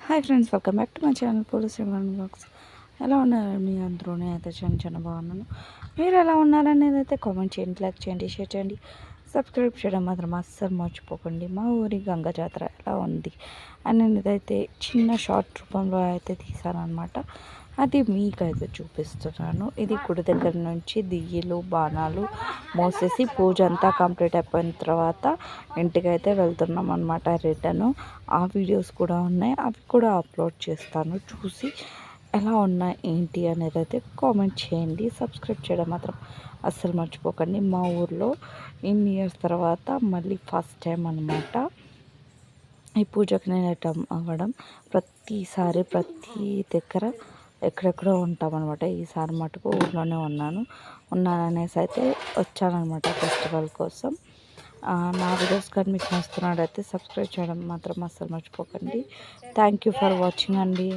Hi friends, welcome back to my channel police blogs. ఎలా ఉన్నారు మీ అందరూ? నేనైతే చాలా బాగున్నాను. మీరు ఎలా ఉన్నారనేది అయితే కామెంట్ చేయండి, లైక్ చేయండి, షేర్ చేయండి, సబ్స్క్రైబ్ చేయడం మాత్రం అస్సలు మర్చిపోకండి. మా ఊరి గంగ జాతర ఎలా ఉంది అని నేను ఇదైతే చిన్న షార్ట్ రూపంలో అయితే తీసానమాట. అది మీకైతే చూపిస్తున్నాను. ఇది గుడి దగ్గర నుంచి దియ్యలు బాణాలు మోసేసి పూజ అంతా కంప్లీట్ అయిపోయిన తర్వాత ఇంటికైతే వెళ్తున్నాం అనమాట రిటర్న్. ఆ వీడియోస్ కూడా ఉన్నాయి, అవి కూడా అప్లోడ్ చేస్తాను. చూసి ఎలా ఉన్నాయి ఏంటి అనేది అయితే కామెంట్ చేయండి. సబ్స్క్రైబ్ చేయడం మాత్రం అస్సలు మర్చిపోకండి. మా ఊర్లో ఇన్ని ఇయర్స్ తర్వాత మళ్ళీ ఫస్ట్ టైం అనమాట ఈ పూజకి నేను అవ్వడం. ప్రతిసారి ప్రతి దగ్గర ఎక్కడెక్కడో ఉంటామన్నమాట. ఈసారి మటుకు ఊర్లోనే ఉన్నాననేసి అయితే వచ్చానమాట ఫెస్టివల్ కోసం. నా వీడియోస్ కానీ మీకు నచ్చుతున్నట్టయితే సబ్స్క్రైబ్ చేయడం మాత్రం అస్సలు మర్చిపోకండి. థ్యాంక్ యూ ఫర్ వాచింగ్ అండి.